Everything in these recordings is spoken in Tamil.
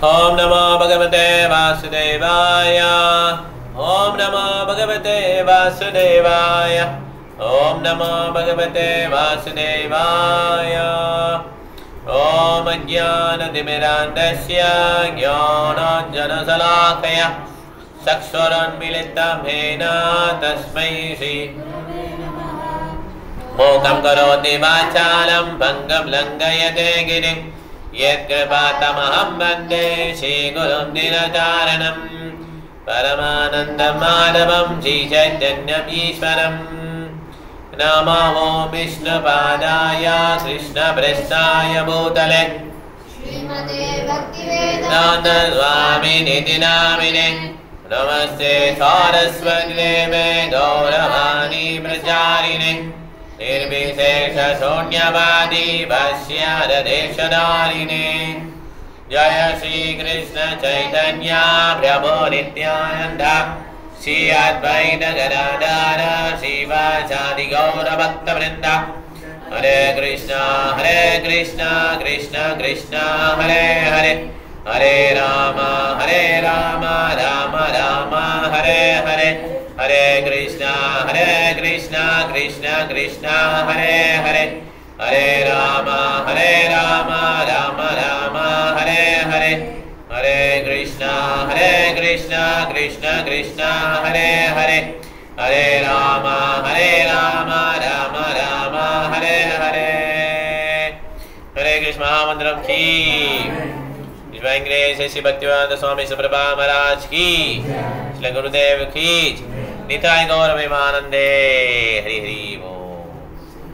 Om Namo Bhagavate Vasudevaya. Om Namo Bhagavate Vasudevaya. Om Namo Bhagavate Vasudevaya. Om Ajnanatimirandasya Jnananjanasalakaya Saksvaranmilitam Hena Tasmai Shri Mokam Karoti Vachalam Bhangam Langayate Girim Yadkripatamaham Bande Shri Gurum Dinacharanam Paramanandam Madhavam Shri Chaitanyam Ishwaram Namo Vishnu Padaya Krishna Prestaya Bhutale Srimate Bhaktivedanta Swamini Dinamine Namaste Saraswati Deve Gauravani Pracharine Nirvishesha Shunyavadi Vashyada Deshadarine Jaya Shri Krishna Chaitanya Prabhu Nityananda Shri Advaita Gadadara Shivasadi Gaura Bhakta Vrinda Hare Krishna Krishna Krishna Hare Hare Hare Rama Rama Rama Hare Hare Hare Krishna Krishna Krishna Hare Hare Hare Rama Rama Rama Hare Hare Hare Krishna Krishna Krishna Hare Hare Hare Rama Rama Hare Hare Hare Krishna Mantram ki Divine Grace Shri Bhaktivedanta Swami Saprabha Maharaj ki Shri Gurudev ki Nitai Gaura Vimanande Hari Hari Bo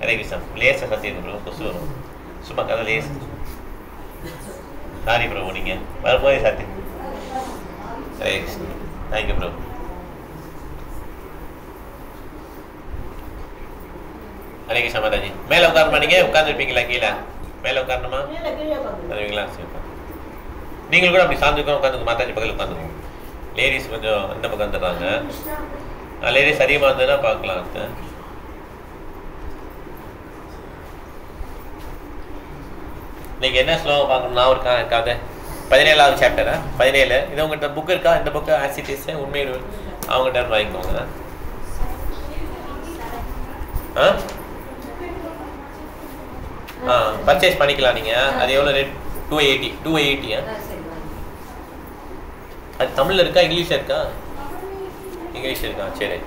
Hare Krishna Lesa Satya Guru Kusu Suma Kada Lesa Sorry bro, நீங்க வரும்போதே சாத்தி. Hare Krishna. Thank you bro. Hare Krishna Mataji. மேல உட்காரணுமா நீங்க? உட்கார்ந்திருப்பீங்களா கீழ? மேல உட்காரணுமா? மேல கீழ உட்காருவீங்களா? சரி. நீங்க கூட அப்படி சாந்துக்க உட்கார்ந்து மாதாஜி பக்கத்துல உட்காருங்க. லேடிஸ் கொஞ்சம் அந்த பக்கம் வந்துறாங்க. லேடிஸ் அதிகமா வந்தா பார்க்கலாம். நீங்க என்ன ஸ்லோகம் பார்க்கணும்னா ஒரு கதை 17வது சாப்டரா 17 இது உங்கள்கிட்ட புக் இருக்கா இந்த புக்கு ஆசிட்டிஸ் உண்மையில் அவங்ககிட்ட வாங்கிக்கோங்க பர்ச்சேஸ் பண்ணிக்கலாம் நீங்க அது எவ்வளோ ரேட் 280 அது தமிழ்ல இருக்கா இங்கிலீஷ்ல இருக்கா இங்கிலீஷ் இருக்கா சரி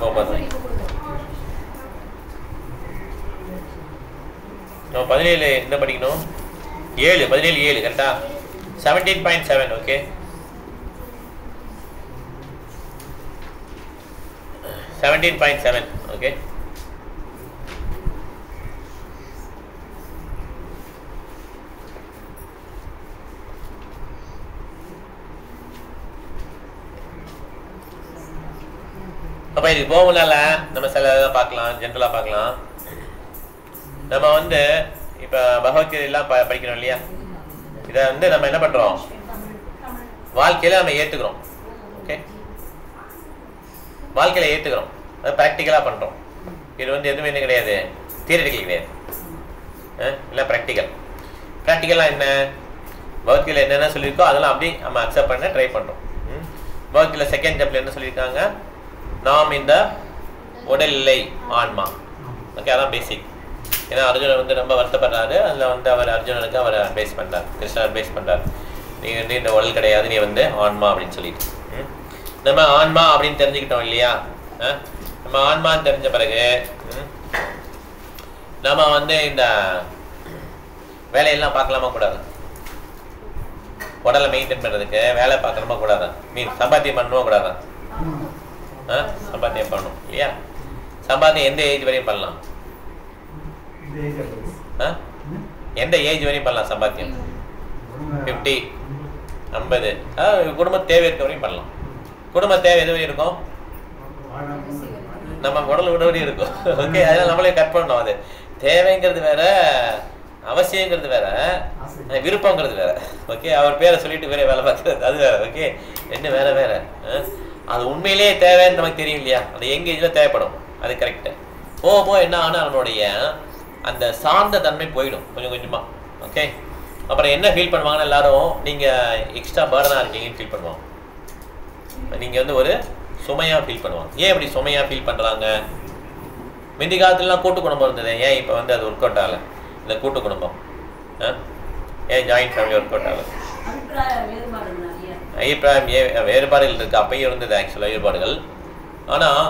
போகாது நம்ம 17 என்ன படிக்கணும் 17 கரெக்டா 17.7 ஓகே 17.7 ஓகே அப்ப இது போகல நம்ம சில பார்க்கலாம் ஜென்ரலா பார்க்கலாம் நம்ம வந்து இப்போ பகவத்கீதையெல்லாம் படிக்கிறோம் இல்லையா இதை வந்து நம்ம என்ன பண்ணுறோம் வாழ்க்கையில் நம்ம ஏற்றுக்கிறோம் ஓகே வாழ்க்கையில் ஏற்றுக்கிறோம் அது ப்ராக்டிக்கலாக பண்ணுறோம் இது வந்து எதுவுமே என்ன கிடையாது தியரிட்டிக்கல் கிடையாது இல்லை ப்ராக்டிக்கலாக என்ன பகவத்கீதையில் என்னென்ன சொல்லியிருக்கோ அதெல்லாம் அப்படி நம்ம அக்செப்ட் பண்ண ட்ரை பண்ணுறோம் பகவத்கீதையில் செகண்ட் சாப்டர்ல என்ன சொல்லியிருக்காங்க நாம் இந்த உடல் இல்லை ஆன்மா ஓகே அதான் பேசிக் ஏன்னா அர்ஜுனன் வந்து ரொம்ப வருத்தப்படுறாரு அதில் வந்து அவர் அர்ஜுனனுக்கு அவரை அட்வைஸ் பண்ணுறார் கிருஷ்ணர் அட்வைஸ் பண்ணுறார் நீ வந்து இந்த உடல் கிடையாது நீ வந்து ஆன்மா அப்படின்னு சொல்லிட்டு நம்ம ஆன்மா அப்படின்னு தெரிஞ்சுக்கிட்டோம் இல்லையா நம்ம ஆன்மான்னு தெரிஞ்ச பிறகு நம்ம வந்து இந்த வேலையெல்லாம் பார்க்கலாமா கூடாது உடலை மெயின்டைன் பண்ணுறதுக்கு வேலை பார்க்கலாமா கூடாது மீன் சம்பாத்தியம் பண்ணணுமா கூடாதா சம்பாத்தியம் பண்ணணும் இல்லையா சம்பாத்தியம் எந்த ஏஜ் வரையும் பண்ணலாம் எந்த ஏஜ் வரையும் பண்ணலாம் சம்பாத்தியம் 50 50 குடும்ப தேவை இருக்க வரையும் பண்ணலாம் குடும்ப தேவை எது வரையும் இருக்கும் நம்ம உடல் விட வரையும் இருக்கும் ஓகே அதனால நம்மளே கட் பண்ணணும் அது தேவைங்கிறது வேற அவசியங்கிறது வேற விருப்பங்கிறது வேற ஓகே அவர் பேரை சொல்லிட்டு வேற வேலை பார்க்கறது அது வேற ஓகே என்ன வேற வேற அது உண்மையிலேயே தேவைன்னு நமக்கு தெரியும் இல்லையா அது எங்க ஏஜ்ல தேவைப்படும் அது கரெக்டு போக என்ன ஆனால் அவனுடைய அந்த சார்ந்த தன்மை போயிடும் கொஞ்சம் கொஞ்சமா ஓகே அப்புறம் என்ன ஃபீல் பண்ணுவாங்கன்னா எல்லாரும் நீங்கள் எக்ஸ்ட்ரா பேர்டனாக இருக்கீங்கன்னு ஃபீல் பண்ணுவாங்க. நீங்கள் வந்து ஒரு சுமையாக ஃபீல் பண்ணுவாங்க. ஏன் இப்படி சுமையாக ஃபீல் பண்ணுறாங்க? முந்தி காலத்துலலாம் கூட்டு குடும்பம் இருந்தது, ஏன் இப்போ வந்து அது ஒர்க் அவுட் ஆகலை? இந்த கூட்டு குடும்பம் ஏன் ஜாயின்ட் ஃபேமிலி ஒர்க் அவுட் ஆகலை? அபிப்பிராயம் வேறுபாடுகள் இருக்குது. அப்பயும் இருந்தது ஆக்சுவலாக வேறுபாடுகள். ஆனால்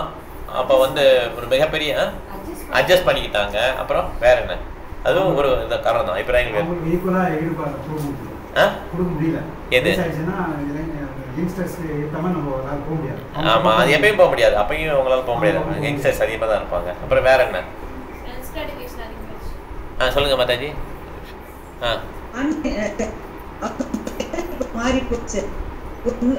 அப்போ வந்து ஒரு மிகப்பெரிய அட்ஜஸ்ட் பண்ணிக்கிட்டாங்க. அப்புறம் வேற என்ன, அதுவும் ஒரு இந்த காரணம் தான். அபிப்பிராயங்கள் எது? ஆமாம், அது எப்பயும் போக முடியாது. அப்பயும் அவங்களால போக முடியாது. யங்ஸ்டர்ஸ் அதிகமாக தான் இருப்பாங்க. அப்புறம் வேற என்ன? சொல்லுங்க மாதாஜி. மாறி போச்சு.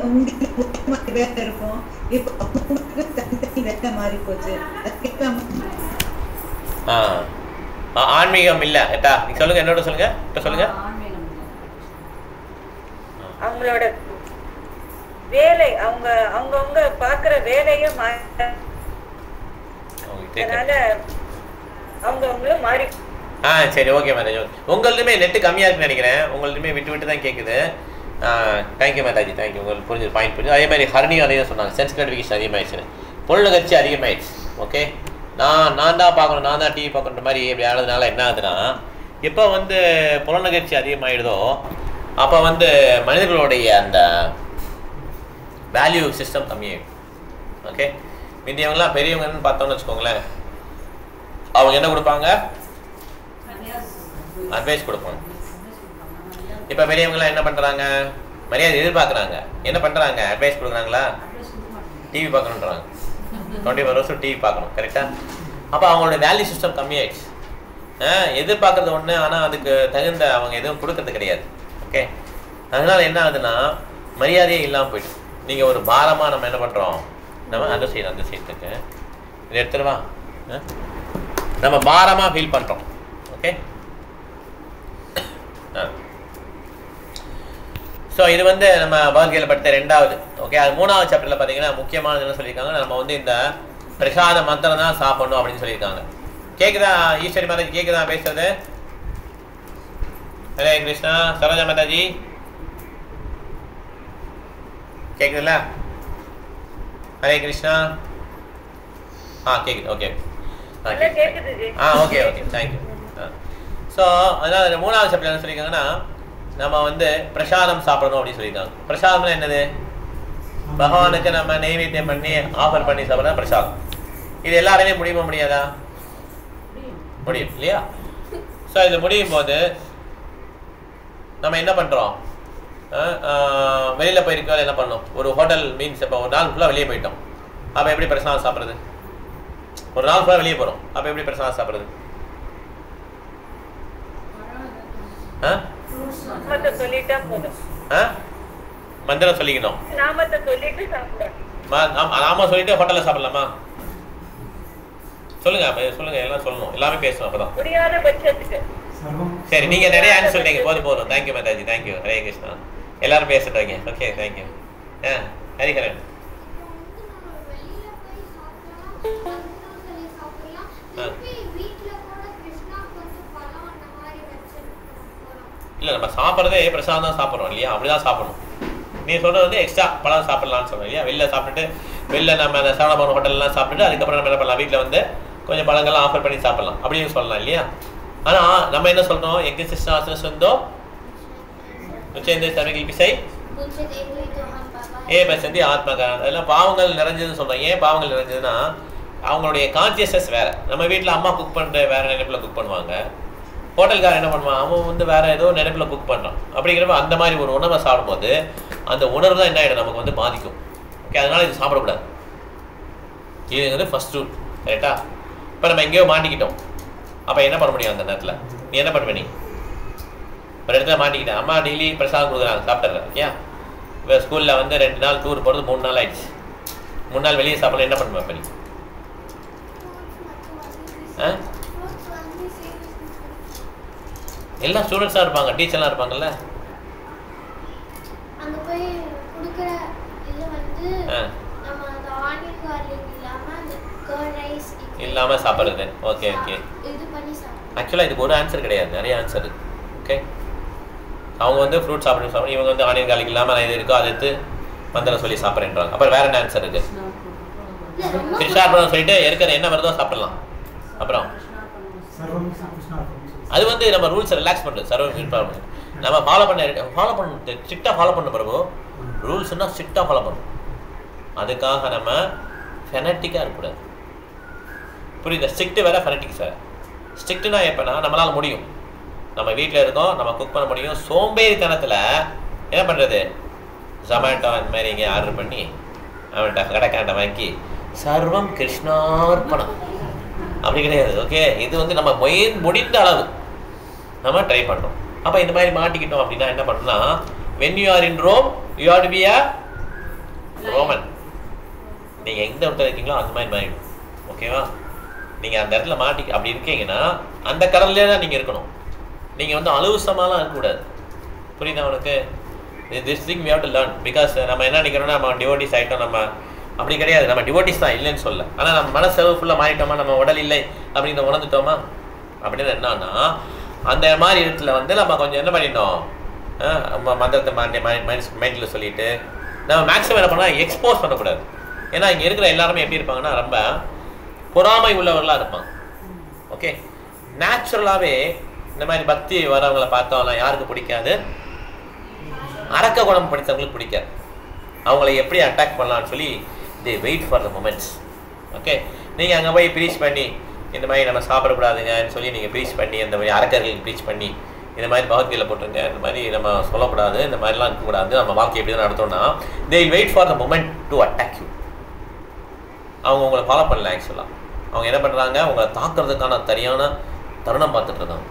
உங்களுக்கு வேலை இருக்கும், இப்போ உங்களுக்கு தனித்தனி வேலை மாறி போச்சு. ஆன்மீகம் இல்ல ஏட்டா, நீ சொல்லுங்க, என்னோட சொல்லுங்க, இப்ப சொல்லுங்க. அவங்களோட வேலை, அவங்க பாக்குற வேலையும் அதனால அவங்களும் மாறி. சரி, ஓகே மேடம். உங்களுதுமே நெட்டு கம்மியா இருக்குன்னு நினைக்கிறேன். உங்களுதுமே விட்டு விட்டு தான் கேட்குது. Thank you Mataji, thank you. உங்களுக்கு புரிஞ்சது, பாயிண்ட் புரிஞ்சு. அதே மாதிரி ஹரணியும் அதே தான் சொன்னாங்க, சென்ஸ் கிராட்டிஃபிகேஷன் அதிகமாகிடுச்சு, பொருளுணர்ச்சி அதிகமாகிடுச்சு. ஓகே, நான் தான் பார்க்கணும், நான் தான் டிவி பார்க்கணுன்ற மாதிரி இப்படி ஆனதுனால என்ன ஆகுதுன்னா, எப்போ வந்து புலனுணர்ச்சி அதிகமாகிடுதோ அப்போ வந்து மனிதர்களுடைய அந்த வேல்யூ சிஸ்டம் கம்மியாகிடும். ஓகே, மீதியவங்களாம் பெரியவங்கன்னு பார்த்தோம்னு வச்சுக்கோங்களேன், அவங்க என்ன கொடுப்பாங்க? அட்வைஸ் கொடுப்பாங்க. இப்போ பெரியவங்களாம் என்ன பண்ணுறாங்க? மரியாதை எதிர்பார்க்குறாங்க. என்ன பண்ணுறாங்க? அட்வைஸ் கொடுக்குறாங்களா? டிவி பார்க்கணுன்றாங்க. 24 hours டிவி பார்க்கணும். கரெக்டாக? அப்போ அவங்களோட வேல்யூ சிஸ்டம் கம்மியாயிடுச்சு. எதிர்பார்க்குறது ஒன்று, ஆனால் அதுக்கு தகுந்த அவங்க எதுவும் கொடுக்கறது கிடையாது. ஓகே, அதனால் என்ன ஆகுதுன்னா மரியாதையே இல்லாமல் போயிடுது. நீங்கள் ஒரு பாரமாக நம்ம என்ன பண்ணுறோம்? நம்ம அந்த சைடுக்கு இதை எடுத்துருவா, நம்ம பாரமாக ஃபீல் பண்ணுறோம். ஓகே, ஸோ இது வந்து நம்ம பகவத்கீதையில் படித்த 2வது. ஓகே, அது 3வது சாப்டரில் பார்த்தீங்கன்னா முக்கியமானது என்ன சொல்லியிருக்காங்க? நம்ம வந்து இந்த பிரசாத மந்திரம் தான் சாப்பிடணும் அப்படின்னு சொல்லியிருக்காங்க. கேட்குதா ஈஸ்வரி மாதாஜி? கேட்குதா பேசுறது? ஹரே கிருஷ்ணா. சரோஜா மாதாஜி கேட்குதுல்ல? ஹரே கிருஷ்ணா. கேட்குது. Okay, okay, thank you. ஸோ அதனால் 3வது சாப்டர் என்ன சொல்லியிருக்காங்கன்னா, நம்ம வந்து பிரசாதம் சாப்பிடணும் அப்படின்னு சொல்லியிருக்காங்க. பிரசாதம்னா என்னது? பகவானுக்கு நம்ம நைவேத்தியம் பண்ணி ஆஃபர் பண்ணி சாப்பிட்றதா பிரசாதம். இது எல்லாருமே முடியுமா முடியாதா? முடியும் இல்லையா? ஸோ இது முடியும் போது நம்ம என்ன பண்ணுறோம்? வெளியில் போயிருக்கோம், என்ன பண்ணோம்? ஒரு ஹோட்டல் மீன்ஸ் இப்போ ஒரு நாள் ஃபுல்லாக வெளியே போயிட்டோம். அப்போ எப்படி பிரசாதம் சாப்பிட்றது? ஒரு நாள் ஃபுல்லாக வெளியே போகிறோம், அப்போ எப்படி பிரசாதம் சாப்பிட்றது? மந்திரம் சொல்லிக்கணும். நாம சொல்லிட்டு ஹோட்டல்ல சாப்பிடலாமா? சொல்லுங்க, எல்லாம் சொல்லணும், எல்லாமே பேசணும். அப்பதான் சரி. நீங்க நிறைய ஆன்சர் சொல்லிட்டீங்க, போதும். Thank you Mataji, thank you. ஹரே கிருஷ்ணா. எல்லாரும் பேசிட்டாங்க. Okay, thank you. ஹரிகரன். இல்லை, நம்ம சாப்பிட்றதே பிரசாதம் தான் சாப்பிட்றோம் இல்லையா? அப்படிதான் சாப்பிடணும். நீ சொல்கிறது வந்து எக்ஸ்ட்ரா பழம் சாப்பிட்லான்னு சொல்கிறோம் இல்லையா? வெளில சாப்பிட்டுட்டு, வெளில நம்ம அந்த சரவணபவன் ஹோட்டல்லாம் சாப்பிட்டுட்டு அதுக்கப்புறம் நம்ம என்ன பண்ணலாம்? வீட்டில் வந்து கொஞ்சம் பழங்கள்லாம் ஆஃபர் பண்ணி சாப்பிட்லாம் அப்படின்னு சொல்லலாம் இல்லையா? ஆனால் நம்ம என்ன சொல்கிறோம்? எக்கு சிஸ்டாசன சொந்தோ உச்சேந்திர சமைகள் பிசை பசந்தி ஆத்மகா. அதெல்லாம் பாவங்கள் நிறைஞ்சதுன்னு சொல்கிறோம். ஏன் பாவங்கள் நிறைஞ்சதுன்னா, அவங்களுடைய கான்சியஸ்னஸ் வேறு. நம்ம வீட்டில் அம்மா குக் பண்ணுற வேறு நினைப்பில் குக் பண்ணுவாங்க. ஹோட்டல்காரன் என்ன பண்ணுவான்? அவன் வந்து வேறு ஏதோ நினைப்பில் குக் பண்ணுறான். அப்படிங்கிறப்ப அந்த மாதிரி ஒரு உணவை சாப்பிடும்போது அந்த உணர்வு தான் என்ன ஆகிடும்? நமக்கு வந்து பாதிக்கும். ஓகே, அதனால் இது சாப்பிடக்கூடாது. இது வந்து ஃபர்ஸ்ட் ரூல். கரெக்டா? இப்போ நம்ம எங்கேயோ மாட்டிக்கிட்டோம். அப்போ என்ன பண்ண முடியும் அந்த நேரத்தில்? நீ என்ன பண்ணுவ? நீ ஒரு இடத்துல மாட்டிக்கிட்டேன், அம்மா டெய்லி பிரசாதம் கொடுக்குறாங்க, சாப்பிட்றேன். ஓகே, இப்போ ஸ்கூலில் வந்து 2 நாள் டூர் போகிறது 3 நாள் ஆயிடுச்சு. 3 நாள் வெளியே சாப்பிடலாம், என்ன பண்ணுவேன் இப்போ நீ? எல்லா ஸ்டூடெண்ட்ஸாக இருப்பாங்க, டீச்சர்லாம் இருப்பாங்கல்ல. இல்லாமல் சாப்பிட்றது. ஓகே, ஆக்சுவலாக இதுக்கு ஒரு ஆன்சர் கிடையாது, நிறைய ஆன்சர் இருக்கு. ஓகே, அவங்க வந்து ஃப்ரூட் சாப்பிட்டு இவங்க வந்து ஆனியன் கார்லிக் இல்லாமல் நான் இது இருக்கோ அதை எடுத்து மந்திரம் சொல்லி சாப்பிட்றேன்றாங்க. அப்புறம் வேற என்ன ஆன்சர் இருக்கு? கிருஷ்ணார்பணம் சொல்லிட்டு இருக்கிற என்ன வருதோ சாப்பிடலாம். அப்புறம் அது வந்து நம்ம ரூல்ஸை ரிலாக்ஸ் பண்ணுறது. சர்வம் நம்ம ஃபாலோ பண்ணணும், ஸ்ட்ரிக்டாக ஃபாலோ பண்ண பிறகு ரூல்ஸ்னா ஸ்ட்ரிக்டாக ஃபாலோ பண்ணணும். அதுக்காக நம்ம ஃபெனட்டிக்காக இருக்கக்கூடாது. புரியுது? ஸ்ட்ரிக்ட் வேற, ஃபெனட்டிக்ஸ் வேற. ஸ்ட்ரிக்ட்னா எப்போனா நம்மளால் முடியும், நம்ம வீட்டில் இருக்கோம், நம்ம குக் பண்ண முடியும். சோம்பேறித்தனத்தில் என்ன பண்ணுறது? ஜொமேட்டோ அந்த மாதிரி இங்கே ஆர்டர் பண்ணி அவன்கிட்ட கடைக்காண்ட வாங்கி சர்வம் கிருஷ்ணார்ப்பணம் அப்படி கிடையாது. ஓகே, இது வந்து நம்ம முடிந்த அளவு நம்ம ட்ரை பண்ணுறோம். அப்போ இந்த மாதிரி மாட்டிக்கிட்டோம் அப்படின்னா என்ன பண்ணணும்னா, when you are in Rome you have to be a Roman. நீங்கள் எந்த இடத்துல இருக்கீங்களோ அந்த மாதிரி மாறிடும். ஓகேவா? நீங்கள் அந்த இடத்துல அப்படி இருக்கீங்கன்னா அந்த கடல்லே தான் நீங்கள் இருக்கணும். நீங்கள் வந்து அலுவசமாலாம் இருக்கக்கூடாது. புரியுதா உனக்கு? This thing we have to learn. Because நம்ம என்ன நினைக்கிறோம்னா நம்ம டிவோட்டிஸ் ஆகிட்டோம், நம்ம அப்படி கிடையாது. நம்ம டிவோட்டிஸ் தான் இல்லைன்னு சொல்ல, ஆனால் நம்ம மனசெலவு ஃபுல்லாக மாறிட்டோமா, நம்ம உடல் இல்லை அப்படின்னு உணர்ந்துட்டோமா அப்படின்னு என்னன்னா அந்த மாதிரி இடத்துல வந்து நம்ம கொஞ்சம் என்ன பண்ணிட்டோம், மந்திரத்தை மைண்டில் சொல்லிட்டு நம்ம மேக்ஸிமம் என்ன பண்ணால் எக்ஸ்போஸ் பண்ணக்கூடாது. ஏன்னா இங்கே இருக்கிற எல்லாருமே எப்படி இருப்பாங்கன்னா ரொம்ப பொறாமை உள்ளவர்களாக இருப்பாங்க. ஓகே, நேச்சுரலாகவே இந்த மாதிரி பக்தி வரவங்களை பார்த்தோம்லாம் யாருக்கு பிடிக்காது? அரக்க குணம் படித்தவங்களுக்கு பிடிக்காது. அவங்கள எப்படி அட்டாக் பண்ணலான்னு சொல்லி they wait for the moments. Okay, நீங்கள் அங்கே போய் ப்ரீச் பண்ணி இந்த மாதிரி நம்ம சாப்பிடக்கூடாதுங்கன்னு சொல்லி நீங்கள் ப்ரீச் பண்ணி இந்த மாதிரி அரக்கர்களுக்கு ப்ரீச் பண்ணி இந்த மாதிரி பகவத்கீதையில் போட்டுருங்க, இந்த மாதிரி நம்ம சொல்லக்கூடாது, இந்த மாதிரிலாம் இருக்கக்கூடாது, நம்ம வாழ்க்கை எப்படி தான் நடத்தோம்னா they wait for the moment to attack you. அவங்க உங்களை ஃபாலோ பண்ணல. ஆக்சுவலாக அவங்க என்ன பண்ணுறாங்க, உங்களை தாக்குறதுக்கான சரியான தருணம் பார்த்துட்டு இருக்காங்க.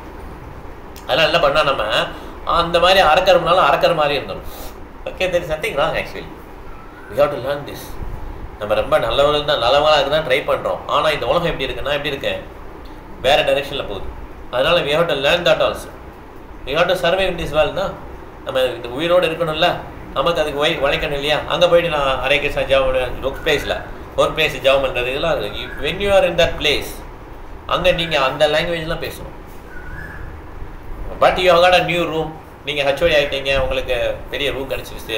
அதெல்லாம் என்ன பண்ணால் நம்ம அந்த மாதிரி அரக்கர்னாலும் அரக்கர் மாதிரி இருந்தோம். Okay, there is nothing wrong. Actually we have to learn this. நம்ம ரொம்ப நல்லவர்கள் தான், நல்லவங்களாக இருக்கு தான் ட்ரை பண்ணுறோம். ஆனால் இந்த உலகம் எப்படி இருக்குன்னா எப்படி இருக்கேன், வேறு டைரெக்ஷனில் போகுது. அதனால் we have to learn that also. We have to survive in this world தான். நம்ம இந்த உயிரோடு இருக்கணும்ல, நமக்கு அதுக்கு உழைக்கணும் இல்லையா? அங்கே போயிட்டு நான் ஹரே கிருஷ்ணா ஜெபம் ஒர்க் பிளேஸில் ஒரு பிளேஸ் ஜெபம் பண்ணுறது இதெல்லாம் when you are in that place அங்கே நீங்கள் அந்த லாங்குவேஜ்லாம் பேசணும். But you have got a new room, நீங்கள் ஹச்ஓடி ஆகிட்டீங்க, உங்களுக்கு பெரிய ரூம் கிடச்சிருச்சு,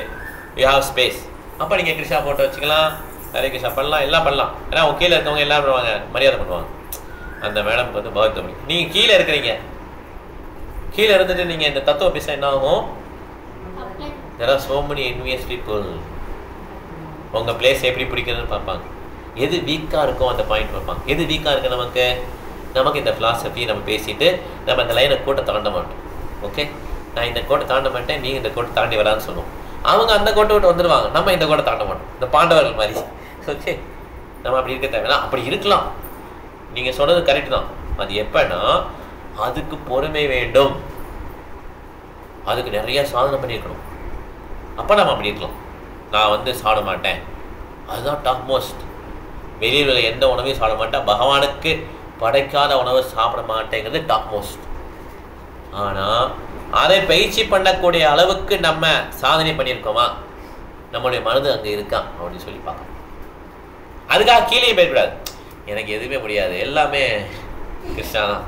யூ ஹாவ் ஸ்பேஸ். அப்போ நீங்கள் கிருஷ்ணா ஃபோட்டோ வச்சுக்கலாம், ஹரே கிருஷ்ணா பண்ணலாம், எல்லாம் பண்ணலாம். ஏன்னா அவங்க கீழே இருக்கவங்க எல்லாம் பண்ணுவாங்க, மரியாதை பண்ணுவாங்க. அந்த மேடம்க்கு வந்து பகவத்கீதை நீங்கள் கீழே இருக்கிறீங்க, கீழே இருந்துட்டு நீங்கள் இந்த தத்துவ பேச என்ன ஆகும்? there are so many envious people. உங்கள் பிளேஸ் எப்படி பிடிக்கிறதுன்னு பார்ப்பாங்க. எது வீக்காக இருக்கோ அந்த பாயிண்ட் பார்ப்பாங்க. எது வீக்காக இருக்குது நமக்கு இந்த ஃபிலாசபி நம்ம பேசிட்டு நம்ம இந்த லைனை கோட்டை தாண்ட மாட்டோம். ஓகே, நான் இந்த கோட்டை தாண்ட மாட்டேன், நீங்கள் இந்த கோட்டை தாண்டி வரான்னு சொல்லுவோம். அவங்க அந்த கோட்டை விட்டு வந்துடுவாங்க, நம்ம இந்த கோட்டை தாண்ட மாட்டோம். இந்த பாண்டவர்கள் மாதிரி. ஓகே, நம்ம அப்படி இருக்க தேவைன்னா அப்படி இருக்கலாம். நீங்கள் சொன்னது கரெக்டு தான். அது எப்போன்னா அதுக்கு பொறுமை வேண்டும், அதுக்கு நிறைய சாதனை பண்ணியிருக்கணும். அப்போ நம்ம அப்படி இருக்கலாம். நான் வந்து சாப்பிட மாட்டேன், அதுதான் டாப் மோஸ்ட். வெளியில் உள்ள எந்த உணவையும் சாப்பிட மாட்டேன், பகவானுக்கு படைக்காத உணவை சாப்பிட மாட்டேங்கிறது டாப் மோஸ்ட். ஆனால் அதை பயிற்சி பண்ணக்கூடிய அளவுக்கு நம்ம சாதனை பண்ணியிருக்கோமா, நம்மளுடைய மனது அங்கே இருக்கா அப்படின்னு சொல்லி பார்க்கணும். அதுக்காக கீழே போயிடக்கூடாது, எனக்கு எதுவுமே முடியாது, எல்லாமே கிருஷ்ணா தான்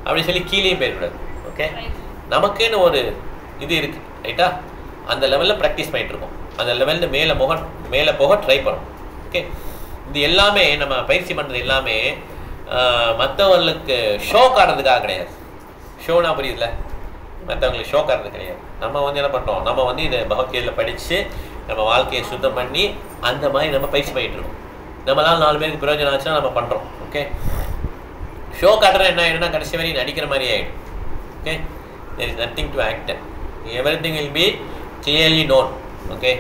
அப்படின்னு சொல்லி கீழே போயிடக்கூடாது. ஓகே, நமக்குன்னு ஒரு இது இருக்குது ரைட்டா, அந்த லெவலில் ப்ராக்டிஸ் பண்ணிகிட்டு இருக்கோம். அந்த லெவலில் மேலே போக ட்ரை பண்ணணும். ஓகே, இது எல்லாமே நம்ம பயிற்சி பண்ணுறது எல்லாமே மற்றவங்களுக்கு ஷோ காட்டுறதுக்காக கிடையாது. ஷோனா புரியுதுல, மற்றவங்களுக்கு ஷோ காட்டுறது கிடையாது. நம்ம வந்து என்ன பண்ணுறோம், நம்ம வந்து இதை பகவத்கீதையில் படித்து நம்ம வாழ்க்கையை சுத்தம் பண்ணி அந்த மாதிரி நம்ம பயிற்சி பண்ணிகிட்டு இருக்கோம். நம்மளால் 4 பேருக்கு பிரயோஜனம் ஆச்சுன்னா நம்ம பண்ணுறோம். ஓகே, ஷோ காட்டுற என்ன ஆகிடும்னா கடைசி வரையும் நடிக்கிற மாதிரி ஆகிடும். Okay, there is nothing to act, everything will be clearly known. Okay,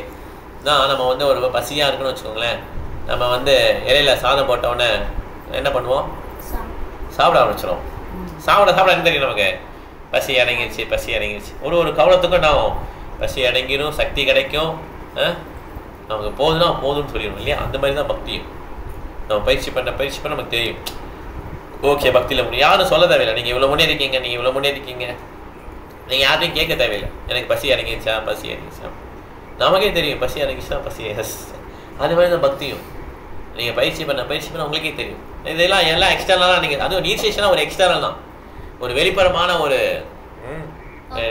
நான் நம்ம வந்து ஒரு பசியாக இருக்குன்னு வச்சுக்கோங்களேன், நம்ம வந்து இலையில் சாதம் போட்டோடனே என்ன பண்ணுவோம், சாப்பிட ஆரம்பிச்சிடும். சாப்பிட என்ன தெரியும் நமக்கு, பசி அடங்கிடுச்சு. ஒரு கவலத்துக்கும் என்ன ஆகும், பசி அடங்கிடும், சக்தி கிடைக்கும், நமக்கு போதுன்னா போதும்னு சொல்லிடும் இல்லையா? அந்த மாதிரி தான் பக்தியும். நம்ம பயிற்சி பண்ண நமக்கு தெரியும். ஓகே, பக்தியில் முடியும், யாரும் சொல்ல தேவையில்லை, நீங்கள் இவ்வளோ முன்னேறிக்கீங்க, நீங்கள் யாரையும் கேட்க தேவையில்லை, எனக்கு பசி அடங்கிடுச்சா. நமக்கே தெரியும் பசி அடங்கிடுச்சா, எஸ். அது மாதிரி தான் பக்தியும். நீங்கள் பயிற்சி பண்ண உங்களுக்கே தெரியும். இதெல்லாம் எல்லாம் எக்ஸ்டர்னலாக நீங்கள், அதுவும் இனிஷியேஷனாக ஒரு எக்ஸ்டர்னல் தான், ஒரு வெளிப்புறமான ஒரு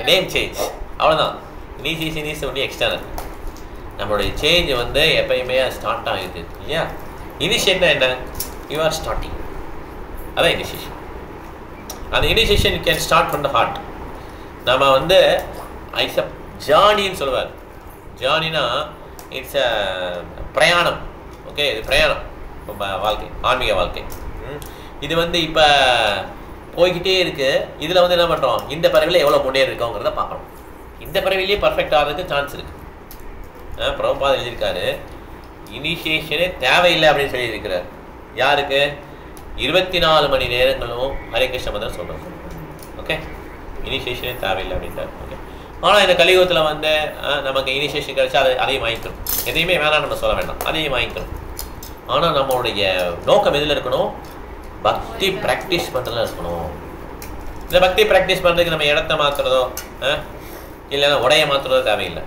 நேம் சேஞ்ச். அவ்வளோதான். Initiation is only external. நம்மளுடைய சேஞ்ச் வந்து எப்பயுமே ஸ்டார்ட் ஆகுது இல்லையா? இனிஷியேட்னா என்ன? யூ ஆர் ஸ்டார்டிங், அதான் இனிஷியேஷன். அந்த initiation you can start from the heart. நம்ம வந்து ஐஸ் அ ஜார்னின்னு சொல்லுவார். ஜார்னினா இட்ஸ் அ பிரயாணம். ஓகே, இது பிரயாணம், வாழ்க்கை, ஆன்மீக வாழ்க்கை. இது வந்து இப்போ போய்கிட்டே இருக்குது. இதில் வந்து என்ன பண்ணுறோம், இந்த பிறவியில் எவ்வளோ முன்னேறி இருக்கோங்கிறத பார்க்கணும். இந்த பிறவிலேயே பர்ஃபெக்ட் ஆகிறதுக்கு சான்ஸ் இருக்குது. பிரபுபாதர் எழுதியிருக்காரு, இனிஷியேஷனே தேவையில்லை அப்படின்னு சொல்லியிருக்கிறார். யாருக்கு? 24 மணி நேரங்களும் ஹரே கிருஷ்ண மந்திரம் சொல்கிறோம். ஓகே, இனிஷியேஷனே தேவையில்லை அப்படின்ட்டார். ஓகே, ஆனால் இந்த கலியுகத்தில் வந்து நமக்கு இனிஷியேஷன் கிடைச்சா அதையும் வாங்கிக்கணும். எதையுமே வேணாம் நம்ம சொல்ல வேண்டாம், அதையும் வாங்கிக்கணும். ஆனால் நம்மளுடைய நோக்கம் எதில் இருக்கணும்? பக்தி ப்ராக்டிஸ் பண்ணுறதுல இருக்கணும். இந்த பக்தி ப்ராக்டிஸ் பண்ணுறதுக்கு நம்ம இடத்த மாற்றுறதோ இல்லைன்னா உடைய மாற்றுறதோ தேவையில்லை.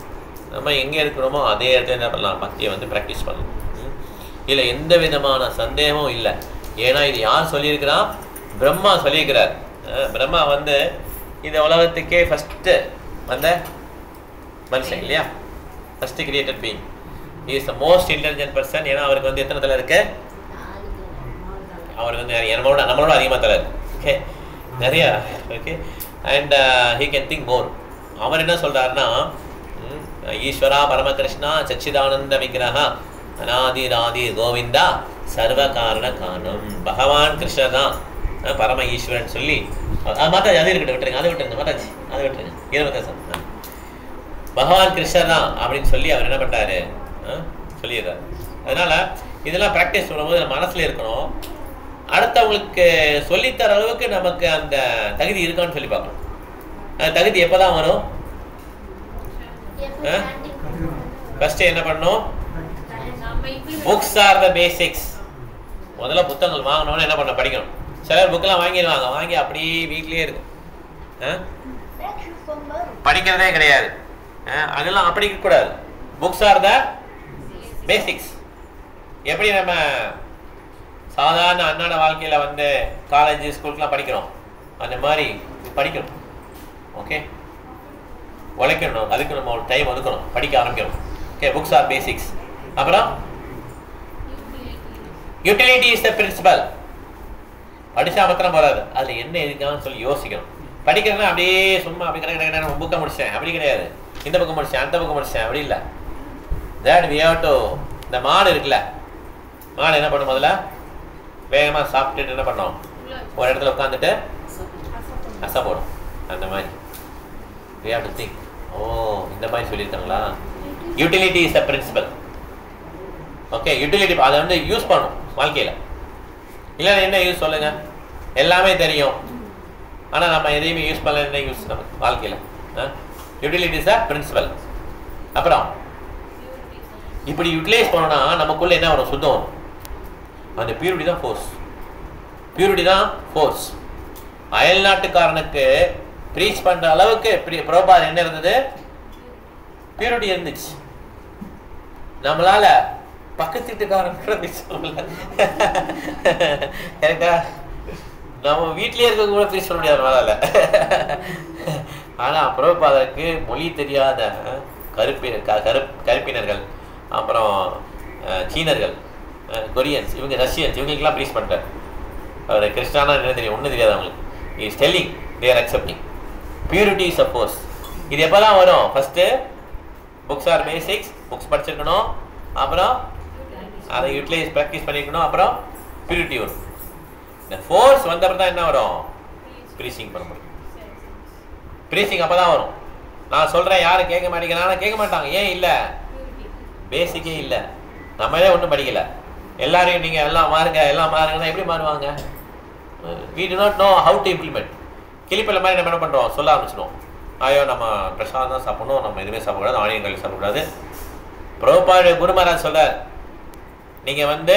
நம்ம எங்கே இருக்கிறோமோ அதே இடத்துல என்ன பண்ணலாம், பக்தியை வந்து ப்ராக்டிஸ் பண்ணலாம். இதில் எந்த விதமான சந்தேகமும் இல்லை. ஏன்னா இது யார் சொல்லியிருக்கிறான்? பிரம்மா சொல்லியிருக்கிறார். பிரம்மா வந்து இந்த உலகத்துக்கே ஃபஸ்ட்டு வந்த மனுஷன் இல்லையா? First created being. Is the most intelligent person. ஏன்னா அவருக்கு வந்து எத்தனை தலை இருக்கு? அவருக்கு வந்து நம்மளோட அதிகமாக தலை இருக்கு. ஓகே, நிறையா. Okay, and he can think more. அவர் என்ன சொல்கிறாருன்னா, ஈஸ்வரா பரமகிருஷ்ணா சச்சிதானந்த விக்கிரகா அநாதிராதி கோவிந்தா சர்வ காரண காரணம். பகவான் கிருஷ்ணர் தான் பரம ஈஸ்வரன் சொல்லி மாதாஜி அது இருக்கட்டும், விட்டுருங்க, அதை விட்டுருங்க மாதாஜி, அதை விட்டுருங்க. இருபது பகவான் கிருஷ்ணர் தான் அப்படின்னு சொல்லி அவர் என்ன பண்ணுறாரு, சொல்லிடுறாரு. அதனால் இதெல்லாம் ப்ராக்டிஸ் பண்ணும்போது நம்ம மனசில் இருக்கணும். அடுத்தவங்களுக்கு சொல்லித்தர அளவுக்கு நமக்கு அந்த தகுதி இருக்கான்னு சொல்லி பார்க்கணும். அந்த தகுதி எப்போ தான் வரும்? ஃபஸ்ட்டு என்ன பண்ணணும்? புக்ஸ் ஆர் த பேசிக்ஸ். முதல்ல புத்தகங்கள் வாங்கினோன்னு என்ன பண்ண, படிக்கணும். சிலர் புக்கெல்லாம் வாங்கிடுவாங்க, வாங்கி அப்படியே வீட்லேயே இருக்கும், படிக்கிறதே கிடையாது. அதெல்லாம் அப்படி இருக்கக்கூடாது. புக்ஸ் ஆர் த பேசிக்ஸ். எப்படி நம்ம சாதாரண அன்றாட வாழ்க்கையில் வந்து காலேஜ் ஸ்கூலுக்குலாம் படிக்கிறோம், அந்த மாதிரி படிக்கணும். ஓகே, உழைக்கணும், அதுக்கு நம்ம ஒரு டைம் ஒதுக்கணும், படிக்க ஆரம்பிக்கணும். Okay, books are basics. அப்புறம் யூட்டிலிட்டி இஸ் த பிரின்சிபல். படித்தா மாத்திரம் போகாது, அதில் என்ன இருக்கான்னு சொல்லி யோசிக்கணும். படிக்கிறதுனா அப்படியே சும்மா அப்படி கிடையாது, புக்கை முடிச்சேன் அப்படி கிடையாது, இந்த பக்கம் முடிச்சேன் அந்த பக்கம் முடிச்சேன் அப்படி இல்லை. That we have to. இந்த மாடு இருக்குல்ல, மாடு என்ன பண்ணும், முதல்ல வேகமாக சாப்பிட்டுட்டு என்ன பண்ணோம், ஒரு இடத்துல உட்காந்துட்டு அசை போடும். அந்த மாதிரி we have to think. ஓ, இந்த மாதிரி சொல்லியிருக்காங்களா? Utility is a principle. Okay, utility அதை வந்து யூஸ் பண்ணும் வாழ்க்கையில். இல்லை என்ன யூஸ் சொல்லுங்க, எல்லாமே தெரியும் ஆனால் நம்ம எதையுமே யூஸ் பண்ணல. என்ன யூஸ் நமக்கு வாழ்க்கையில்? Utility is a principle. அப்புறம் இப்படி யூட்டிலைஸ் பண்ணோன்னா நமக்குள்ளே என்ன வரும்? சுத்தம் வரும். அந்த பியூரிட்டி தான் ஃபோர்ஸ். பியூரிட்டி தான் ஃபோர்ஸ். அயல் நாட்டுக்காரனுக்கு ப்ரீச் பண்ணுற அளவுக்கு பிரபுபாதர் என்ன இருந்தது? பியூரிட்டி இருந்துச்சு. நம்மளால பக்கத்து வீட்டுக்காரன் சொல்லல, கரெக்டா? நம்ம வீட்லேயே இருக்க கூட ப்ரீச் பண்ண முடியாது நம்மளால. ஆனால் பிரபுபாதருக்கு மொழி தெரியாத கருப்பினர்கள், அப்புறம் சீனர்கள், கொரியன்ஸ், இவங்க ரஷ்யன்ஸ், இவங்களுக்கெல்லாம் ப்ரீச் பண்ணிட்டார். அவர் கிறிஸ்டானா என்ன தெரியும், ஒன்றும் தெரியாது அவங்களுக்கு. Is telling they are accepting. Purity is a force. இது எப்போ தான் வரும்? First books are basics, books படிச்சிருக்கணும், அப்புறம் அதை யூட்டிலைஸ் ப்ராக்டிஸ் பண்ணிக்கணும், அப்புறம் பியூரிட்டி வரும். இந்த ஃபோர்ஸ் வந்தப்பறம் தான் என்ன வரும்? ப்ரீச்சிங் பண்ண முடியும். ப்ரீச்சிங் அப்போ தான் வரும். நான் சொல்கிறேன், யாரும் கேட்க மாட்டேங்கிறாங்க, கேட்க மாட்டாங்க. ஏன் இல்லை? பேசிக்கே இல்லை. நம்மளே ஒன்றும் படிக்கலை. எல்லாரையும் நீங்கள் எல்லாம் மாறுங்க எல்லாம் மாறுங்கன்னா எப்படி மாறுவாங்க? we do not know how to implement. கிளிப்பில் மாதிரி நம்ம என்ன பண்ணுறோம், சொல்ல ஆரம்பிச்சிடும். ஐயோ நம்ம பிரசாதம் தான் சாப்பிடணும், நம்ம எதுவுமே சாப்பிடக்கூடாது, ஆணியங்கள் சாப்பிடக்கூடாது. பிரபுபாதுடைய குரு மகாராஜ் சொல்றார், நீங்கள் வந்து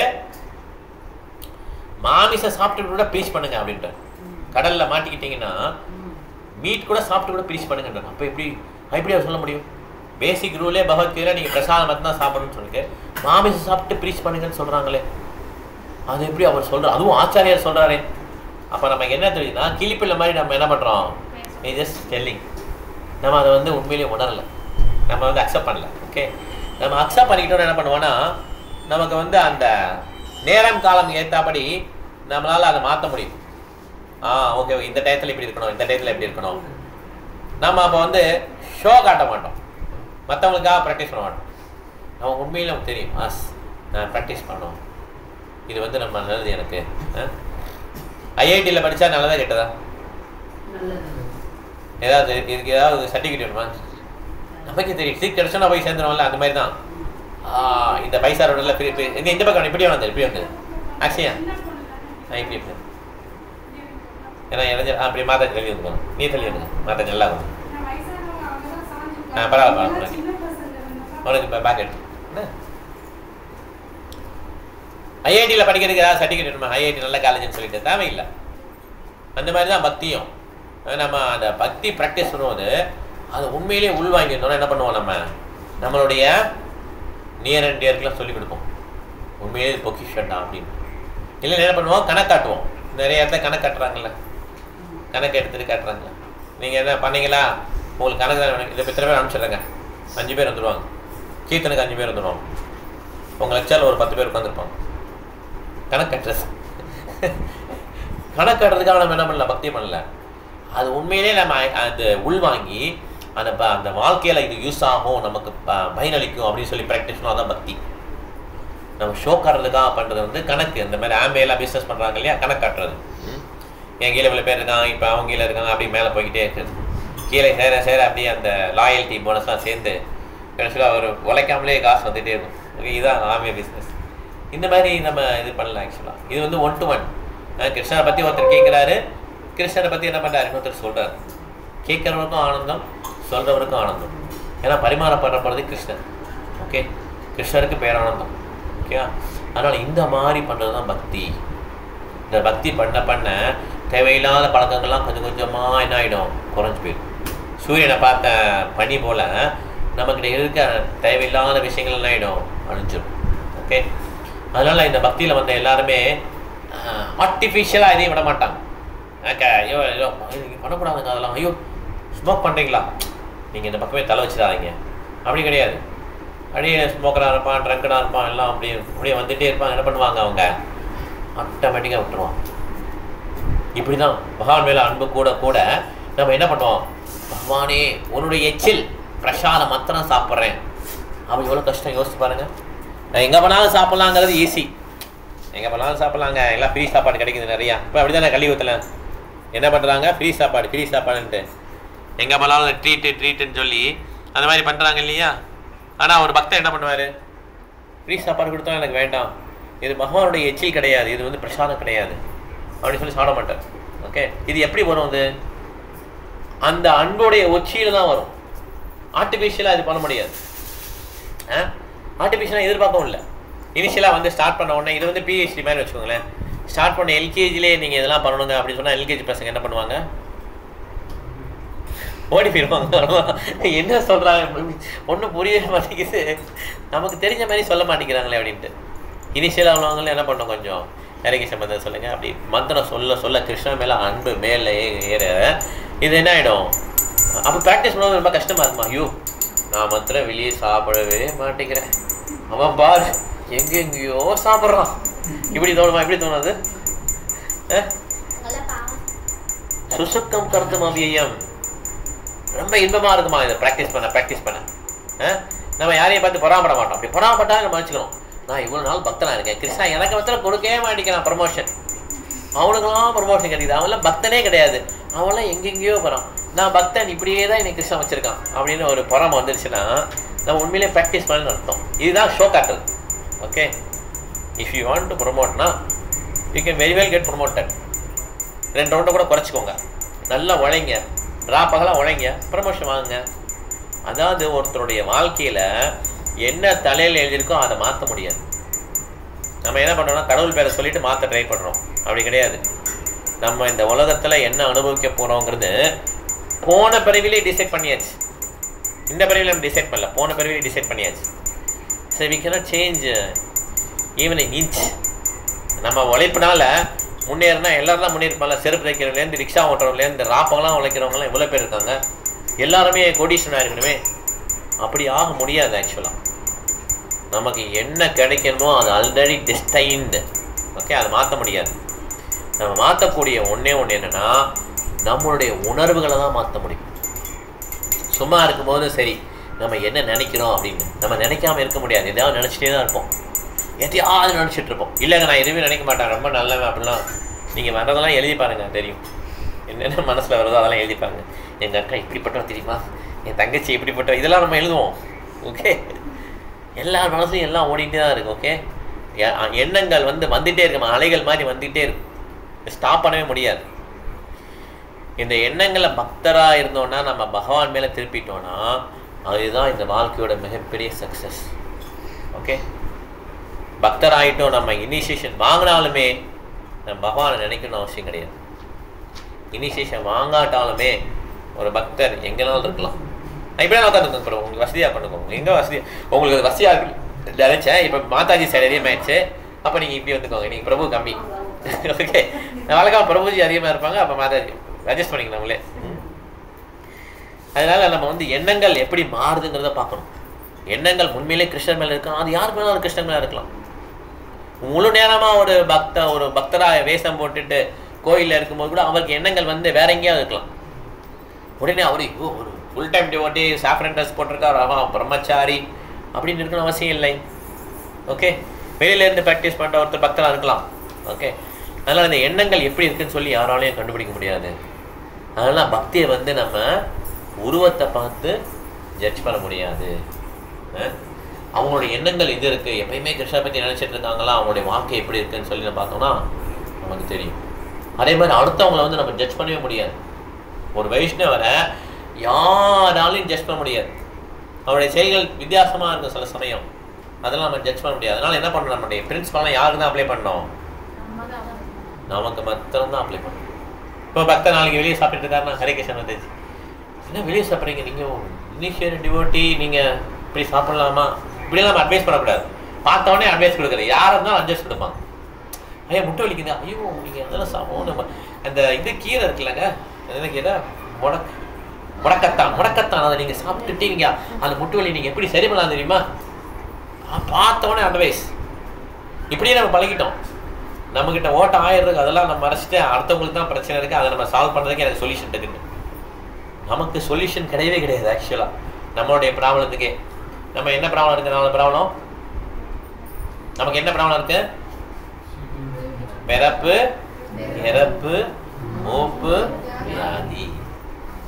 மாமிசை சாப்பிட்டு கூட ப்ரீச் பண்ணுங்க அப்படின்ட்டு. கடலில் மாட்டிக்கிட்டீங்கன்னா மீட் கூட சாப்பிட்டு கூட ப்ரீச் பண்ணுங்கன்ற. அப்போ எப்படி அவர் சொல்ல முடியும்? பேசிக் ரூலே பகவத்கீதையில் நீங்கள் பிரசாதம் மட்டும் தான் சாப்பிடணும்னு சொல்லிட்டு மாமிசை சாப்பிட்டு ப்ரீச் பண்ணுங்கன்னு சொல்கிறாங்களே, அது எப்படி அவர் சொல்கிறார்? அதுவும் ஆச்சாரியார் சொல்கிறாரே. அப்போ நமக்கு என்ன தெரியுதுன்னா, கிளிப்பில் மாதிரி நம்ம என்ன பண்ணுறோம், ஜஸ்ட் டெல்லிங். நம்ம அதை வந்து உண்மையிலேயே உணரலை, நம்ம வந்து அக்செப்ட் பண்ணல. ஓகே, நம்ம அக்செப்ட் பண்ணிக்கிட்டோன்னு என்ன பண்ணுவோன்னா நமக்கு வந்து அந்த நேரம் காலம் ஏற்றபடி நம்மளால் அதை மாற்ற முடியும். ஓகே, இந்த டயத்தில் இப்படி இருக்கணும், இந்த டயத்தில் எப்படி இருக்கணும். நம்ம அப்போ வந்து ஷோ காட்ட மாட்டோம், மற்றவங்களுக்காக ப்ராக்டிஸ் பண்ண மாட்டோம். நம்ம உண்மையில் நமக்கு தெரியும், நான் ப்ராக்டிஸ் பண்ணோம், இது வந்து நம்ம நல்லது. எனக்கு ஐஐடியில் படித்தா நல்லதா கெட்டதா? ஏதாவது இதுக்கு ஏதாவது சர்டிஃபிகேட் வேணுமா? நமக்கு தெரியும், சீட் கிடச்சோன்னா போய் சேர்ந்துருவோம்ல. அந்த மாதிரி தான் இந்த பைசா ரோடில் இந்த பக்கம் இப்படியே வந்தது, இப்படி வந்தது ஆக்சியா இப்படி இப்படி. ஏன்னா இறஞ்சி அப்படி மாதா தள்ளி வந்துக்கணும், நீ தள்ளி வந்துங்க, மாதா நல்லா இருக்கும். பரவாயில்ல, உனக்கு இப்போ பேக் எடுத்து ஐஐடியில் படிக்கிறதுக்கு ஏதாவது சர்டிஃபிகேட் வேணுமா? ஐஐடி நல்ல காலேஜ்னு சொல்லிட்டு தேவையில்லை. அந்த மாதிரி தான் பக்தியும். நம்ம அந்த பக்தி ப்ராக்டிஸ் பண்ணும்போது அது உண்மையிலேயே உள்வாங்கியிருந்தோம்னா என்ன பண்ணுவோம், நம்மளுடைய நியர் அண்ட் டியருக்குலாம் சொல்லிக் கொடுப்போம் உண்மையிலேயே பொக்கிஷன்டா அப்படின்னு. இல்லை என்ன பண்ணுவோம், கணக்காட்டுவோம். நிறைய இடத்துல கணக்கு காட்டுறாங்கல்ல, கணக்கு எடுத்துகிட்டு காட்டுறாங்களா. நீங்கள் என்ன பண்ணீங்களா, உங்களுக்கு கணக்கு தான் இதை எத்தனை பேர் அனுப்பிச்சிடுறேங்க, 5 பேர் வந்துடுவாங்க, கீர்த்தனுக்கு 5 பேர் வந்துடுவாங்க, உங்கள் லெக்சரில் ஒரு 10 பேர் உட்காந்துருப்பாங்க. கணக்கு கட்டுறது கணக்கு கட்டுறதுக்காக நம்ம என்ன பண்ணல, பக்தி பண்ணல. அது உண்மையிலே நம்ம அது உள்வாங்கி அந்த வாழ்க்கையில் இது யூஸ் ஆகும், நமக்கு பயனளிக்கும் அப்படின்னு சொல்லி ப்ராக்டிஸ் பண்ணால் தான் பக்தி. நம்ம ஷோ காட்டுறதுக்காக பண்ணுறது வந்து கணக்கு. இந்த மாதிரி ஆம்பேலாம் பிஸ்னஸ் பண்ணுறாங்க இல்லையா, கணக்கு காட்டுறது. என் கீழே இவ்வளோ பேர் இருக்காங்க, இப்போ அவங்க கீழே இருக்காங்க, அப்படி மேலே போய்கிட்டே இருக்குது. கீழே சேர அப்படியே அந்த லாயல்ட்டி போனஸ்லாம் சேர்ந்து கடைசியில் அவர் உழைக்காமலே காசு வந்துகிட்டே இருக்கும். ஓகே, இதுதான் ஆமே பிஸ்னஸ். இந்த மாதிரி நம்ம இது பண்ணலாம். ஆக்சுவலாக இது வந்து 1 to 1. கிருஷ்ணரை பற்றி ஒருத்தர் கேட்குறாரு, கிருஷ்ணரை பற்றி என்ன பண்ணுறாரு, இன்னொருத்தர் சொல்கிறார். கேட்குறவருக்கும் ஆனந்தம், சொல்கிறவருக்கும் ஆனந்தம். ஏன்னா பரிமாறப்படுறது கிருஷ்ணர். ஓகே, கிருஷ்ணருக்கு பேரானந்தம். ஓகேவா? அதனால் இந்த மாதிரி பண்ணுறது தான் பக்தி. இந்த பக்தி பண்ண தேவையில்லாத பழக்கங்கள்லாம் கொஞ்சம் கொஞ்சமாக என்ன ஆகிடும், குறைஞ்சி போயிடும். சூரியனை பார்த்த பனி போல் நமக்கிட்ட இருக்க தேவையில்லாத விஷயங்கள் என்ன ஆகிடும், அழிஞ்சிடும். ஓகே, அதனால் இந்த பக்தியில் வந்த எல்லாருமே ஆர்டிஃபிஷியலாக எதையும் விட மாட்டாங்க. ஐயோ ஐயோ பண்ணக்கூடாதுங்க அதெல்லாம், ஐயோ ஸ்மோக் பண்ணுறீங்களா, நீங்கள் இந்த பக்கமே தலை வச்சிடாதீங்க, அப்படி கிடையாது. அப்படியே ஸ்மோக்கராக இருப்பான், ட்ரங்கடாக இருப்பான், எல்லாம் அப்படியே வந்துகிட்டே இருப்பாங்க. என்ன பண்ணுவாங்க, அவங்க ஆட்டோமேட்டிக்காக விட்டுருவாங்க. இப்படி தான் பகவான் மேலே அன்பு கூட கூட நம்ம என்ன பண்ணுவோம், பகவானே உன்னுடைய எச்சில் பிரசாதம் மாத்திரம் சாப்பிட்றேன். அப்படி எவ்வளோ கஷ்டம் யோசிச்சு பாருங்கள். நான் எங்கே போனாலும் சாப்பிட்லாங்கிறது ஈஸி, எங்கே போனாலும் சாப்பிட்லாங்க, எல்லாம் ஃப்ரீ சாப்பாடு கிடைக்குது நிறையா. இப்போ அப்படி தானே கலியுகத்தில் என்ன பண்ணுறாங்க, ஃப்ரீ சாப்பாடுன்ட்டு எங்கே போனாலும் ட்ரீட்டுன்னு சொல்லி அந்த மாதிரி பண்ணுறாங்க இல்லையா. ஆனால் ஒரு பக்தர் என்ன பண்ணுவார், ஃப்ரீ சாப்பாடு கொடுத்தா எனக்கு வேண்டாம், இது பகவானுடைய எச்சில் கிடையாது, இது வந்து பிரசாதம் கிடையாது அப்படின்னு சொல்லி சாப்பிட மாட்டார். ஓகே, இது எப்படி வரும், அது அந்த அன்புடைய உச்சியில் தான் வரும். ஆர்டிஃபிஷியலாக இது பண்ண முடியாது. ஆர்டிஃபிஷியலாக எதிர்பார்க்கவும் இல்லை. இனிஷியலாக வந்து ஸ்டார்ட் பண்ண உடனே இது வந்து பிஹெச்டி மாதிரி வச்சுக்கோங்களேன். ஸ்டார்ட் பண்ண எல்கேஜிலே நீங்கள் இதெல்லாம் பண்ணணுங்க அப்படின்னு சொன்னால் எல்கேஜி பசங்க என்ன பண்ணுவாங்க, ஓடி போயிடுவாங்க. என்ன சொல்கிறாங்க ஒன்றும் புரியவே மாட்டேங்குது, நமக்கு தெரிஞ்ச மாதிரி சொல்ல மாட்டேங்கிறாங்களே அப்படின்ட்டு. இனிஷியலாக உள்ளவங்களும் என்ன பண்ணோம், கொஞ்சம் இறங்கி சம்பந்தம் சொல்லுங்கள் அப்படி மந்திரம் சொல்ல கிருஷ்ணன் மேலே அன்பு மேலே ஏற இது என்ன ஆகிடும். அப்போ ப்ராக்டிஸ் பண்ணுறது ரொம்ப கஷ்டமாக இருக்குமா, ஐயோ நான் மாத்திரம் வெளியே சாப்பிடவே மாட்டேங்கிறேன், அவன் பார் எங்கெங்கேயோ சாப்பிட்றான், இப்படி தோணுமா, எப்படி தோணுது. சுசுக்கம் கருத்தும் அவ்வியம் ரொம்ப இன்பமாக இருக்குமா இதை ப்ராக்டிஸ் பண்ண. நம்ம யாரையும் பார்த்து பொறாமப்பட மாட்டோம். அப்படி பொறாமப்பட்டா நம்ம வச்சுக்கணும், நான் இவ்வளோ நாள் பக்தனாக இருக்கேன், கிருஷ்ணா எனக்கு மாத்திரம் கொடுக்கவே மாட்டேங்கிறான் ப்ரமோஷன், அவனுக்கெல்லாம் ப்ரமோஷன் கிடைக்குது, அவன்லாம் பக்தனே கிடையாது, அவன்லாம் எங்கெங்கேயோ போகிறான், நான் பக்தன் இப்படியே தான் எனக்கு கிருஷ்ணா வச்சுருக்கான் அப்படின்னு ஒரு பொறாமை வந்துருச்சுன்னா நம்ம உண்மையிலே ப்ராக்டிஸ் பண்ணணும்னு அர்த்தம். இதுதான் ஷோ காட்டுறது. Okay, if you want to ப்ரொமோட்னா you can very well get promoted. 2 ரவுண்டை கூட குறைச்சிக்கோங்க, நல்லா உழைங்க, ராப்பகலாம் உழைங்க, ப்ரமோஷன் வாங்குங்க. அதாவது ஒருத்தருடைய வாழ்க்கையில் என்ன தலையில் எழுதியிருக்கோ அதை மாற்ற முடியாது. நம்ம என்ன பண்ணுறோம்னா கடவுள் பேரை சொல்லிட்டு மாற்ற ட்ரை பண்ணுறோம், அப்படி கிடையாது. நம்ம இந்த உலகத்தில் என்ன அனுபவிக்க போகிறோங்கிறது போன பிறவிலே டிசைட் பண்ணியாச்சு. இந்த பிறவியில் நம்ம டிசைட் பண்ணல, போன பிறவிலே டிசைட் பண்ணியாச்சு. So we cannot change even an inch. நம்ம உழைப்புனால முன்னேறினா எல்லோரும் தான் முன்னேறிப்பாங்க. செருப்பு தைக்கிறவங்கலேருந்து ரிக்ஷா ஓட்டுறவங்கலேருந்து ராப்பங்களாம் உழைக்கிறவங்களாம் எவ்வளோ பேர் இருக்காங்க. எல்லாருமே கோடீஸ்வரனாக இருக்கணுமே, அப்படி ஆக முடியாது. ஆக்சுவலாக நமக்கு என்ன கிடைக்கணுமோ அது ஆல்ரெடி டெஸ்டைன்டு. ஓகே, அதை மாற்ற முடியாது. நம்ம மாற்றக்கூடிய ஒன்றே ஒன்று என்னென்னா நம்மளுடைய உணர்வுகளை தான் மாற்ற முடியும். சும்மா இருக்கும்போது சரி நம்ம என்ன நினைக்கிறோம் அப்படின்னு நம்ம நினைக்காமல் இருக்க முடியாது. எதாவது நினச்சிட்டே தான் இருப்போம், எதையாவது நினச்சிட்டு இருப்போம். இல்லைங்க நான் எதுவுமே நினைக்க மாட்டேன், ரொம்ப நல்லவன் அப்படிலாம். நீங்கள் வர்றதெல்லாம் எழுதி பாருங்கள், தெரியும் என்னென்ன மனசில் வருதோ அதெல்லாம் எழுதி பாருங்க. எங்கள் அக்கா இப்படிப்பட்டோம் தெரியுமா, என் தங்கச்சி இப்படிப்பட்டோம், இதெல்லாம் நம்ம எழுதுவோம். ஓகே, எல்லா மனசுலையும் எல்லாம் ஓடிட்டே தான் இருக்குது. ஓகே, எண்ணங்கள் வந்துகிட்டே இருக்கு, அலைகள் மாதிரி வந்துகிட்டே இருக்கு, ஸ்டாப் பண்ணவே முடியாது. இந்த எண்ணங்களை பக்தராக இருந்தோன்னா, நம்ம பகவான் மேலே திருப்பிட்டோன்னா, அதுதான் இந்த வாழ்க்கையோட மிகப்பெரிய சக்ஸஸ். ஓகே, பக்தராகிட்டோம், நம்ம இனிஷியேஷன் வாங்கினாலுமே நம்ம பகவானை நினைக்கணும்னு அவசியம் கிடையாது. இனிஷியேஷன் வாங்காட்டாலுமே ஒரு பக்தர் எங்கேனாலும் இருக்கலாம். நான் இப்படியே உட்காந்துருக்கேன், இப்போ உங்களுக்கு வசதியாக பண்ணுக்கோங்க, எங்கே வசதி உங்களுக்கு வசதியாக இருக்கு நினைச்சேன். இப்போ மாதாஜி சைடு அதிகமாகிடுச்சு, அப்போ நீங்கள் இப்படி வந்துக்கோங்க, நீங்கள் பிரபு கம்மி. ஓகே, வழக்கம் பிரபுஜி அதிகமாக இருப்பாங்க, அப்போ மாதாஜி அட்ஜஸ்ட் பண்ணிக்கணும் நம்மளே. அதனால் நம்ம எண்ணங்கள் எப்படி மாறுதுங்கிறத பார்க்கணும். எண்ணங்கள் உண்மையிலே கிருஷ்ணர் மேலே இருக்கலாம், அது யாருக்கு வேணாலும் கிருஷ்ணர் மேலே இருக்கலாம். முழு நேரமாக ஒரு பக்தராக வேஷம் போட்டுட்டு கோயிலில் இருக்கும்போது கூட அவருக்கு எண்ணங்கள் வேற எங்கேயாவது இருக்கலாம். உடனே அவர் ஒரு full time devotee saffron dress போட்டிருக்கார், அவன் பிரம்மச்சாரி அப்படின்னு இருக்கணும் அவசியம் இல்லை. ஓகே, வெளியிலேருந்து ப்ராக்டிஸ் பண்ணுற ஒருத்தர் பக்தராக இருக்கலாம். ஓகே, அதனால் அந்த எண்ணங்கள் எப்படி இருக்குன்னு சொல்லி யாராலையும் கண்டுபிடிக்க முடியாது. அதனால் பக்தியை நம்ம உருவத்தை பார்த்து ஜட்ஜ் பண்ண முடியாது. அவங்களுடைய எண்ணங்கள் இது இருக்குது, எப்பயுமே கிருஷ்ணரை பற்றி நினச்சிட்டு இருக்காங்களா, அவங்களுடைய வாழ்க்கை எப்படி இருக்குன்னு சொல்லி நம்ம பார்த்தோம்னா நமக்கு தெரியும். அதே மாதிரி அடுத்தவங்களை நம்ம ஜட்ஜ் பண்ணவே முடியாது. ஒரு வைஷ்ணவரை யாராலையும் ஜட்ஜ் பண்ண முடியாது. அவருடைய செயல்கள் வித்தியாசமாக இருக்கும் சில சமயம், அதெல்லாம் நம்ம ஜட்ஜ் பண்ண முடியாது. அதனால் என்ன பண்ணணும், நம்மளுடைய பிரின்சிபல்லாம் யாருக்கு தான் அப்ளை பண்ணோம், நமக்கு மாத்திரம்தான் அப்ளை பண்ணணும். இப்போ பக்தர் நாளைக்கு வெளியே சாப்பிட்டு இருக்காருன்னா, ஹரே கிருஷ்ணன் வந்துச்சு, என்ன வெளியே சாப்பிட்றீங்க, நீங்கள் இனிஷியல் டிவோட்டி, நீங்கள் இப்படி சாப்பிட்லாமா, இப்படிலாம் நம்ம அட்வைஸ் பண்ணக்கூடாது. பார்த்தோன்னே அட்வைஸ் கொடுக்குறது, யாராக இருந்தாலும் அட்வைஸ் கொடுப்பாங்க. ஐயா முட்டை வலிக்குது, ஐயோ நீங்கள் அதெல்லாம் சாப்பிடுவோம். நம்ம அந்த கீரை இருக்குல்லங்க, என்ன கீரை, முடக்கத்தான், அதை நீங்கள் சாப்பிட்டுட்டீங்க, அந்த முட்டு வலி நீங்கள் எப்படி சரி பண்ணலாம் தெரியுமா, பார்த்தோன்னே அட்வைஸ். இப்படியே நம்ம பழகிட்டோம். நம்மக்கிட்ட ஓட்ட ஆயிடுறது, அதெல்லாம் நம்ம மறைச்சிட்டு அடுத்தவங்களுக்கு தான் பிரச்சனை இருக்குது, அதை நம்ம சால்வ் பண்ணுறதுக்கு எனக்கு சொல்யூஷன் இருக்குன்னு. நமக்கு சொல்யூஷன் கிடையவே கிடையாது. ஆக்சுவலாக நம்மளுடைய ப்ராப்ளத்துக்கே நம்ம என்ன ப்ராப்ளம் இருக்குது, 4 ப்ராப்ளம். நமக்கு என்ன ப்ராப்ளம் இருக்குது, பிறப்பு, இறப்பு, மூப்பு, வியாதி.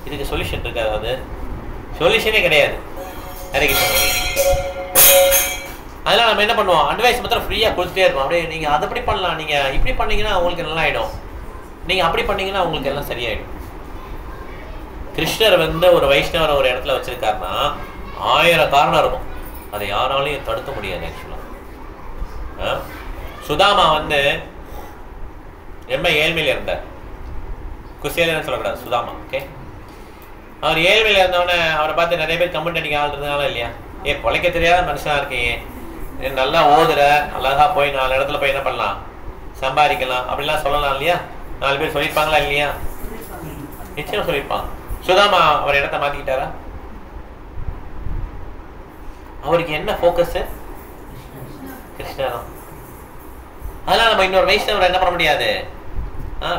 இதுக்கு சொல்யூஷன் இருக்காது, அது சொல்யூஷனே கிடையாது. அதெல்லாம் நம்ம என்ன பண்ணுவோம், அட்வைஸ் மாத்திரம் ஃப்ரீயாக கொடுத்துட்டே இருப்போம். அப்படியே நீங்கள் அதை அப்படி பண்ணலாம், நீங்கள் இப்படி பண்ணீங்கன்னா உங்களுக்கு நல்லா ஆகிடும், நீங்கள் அப்படி பண்ணீங்கன்னா உங்களுக்கு எல்லாம் சரியாயிடும். கிருஷ்ணர் ஒரு வைஷ்ணவர் ஒரு இடத்துல வச்சிருக்காருன்னா 1000 காரணம் இருக்கும், அதை யாராலையும் தடுக்க முடியாது. ஆக்சுவலாக சுதாமா ரொம்ப ஏழ்மையில் இருந்தார், குசேலன்னு சொல்லக்கூடாது, சுதாமா. ஓகே, அவர் ஏழ்மையில் இருந்தவொடனே அவரை பார்த்து நிறைய பேர் கமெண்ட் அடிக்க ஆள் இருந்தாலும் இல்லையா, பொழைக்க தெரியாத மனுஷனாக இருக்கீங்க, நல்லா ஓதுற, அழகா போய் 4 இடத்துல போய் என்ன பண்ணலாம், சம்பாதிக்கலாம் அப்படிலாம் சொல்லலாம் இல்லையா, 4 பேர் சொல்லியிருப்பாங்களா இல்லையா, நிச்சயம் சொல்லியிருப்பாங்க. சுதாமா அவர் இடத்த மாற்றிக்கிட்டாரா, அவருக்கு என்ன ஃபோக்கஸ், கிருஷ்ணா தான். அதெல்லாம் நம்ம இன்னொரு வைஷ்ணவர் என்ன பண்ண முடியாது,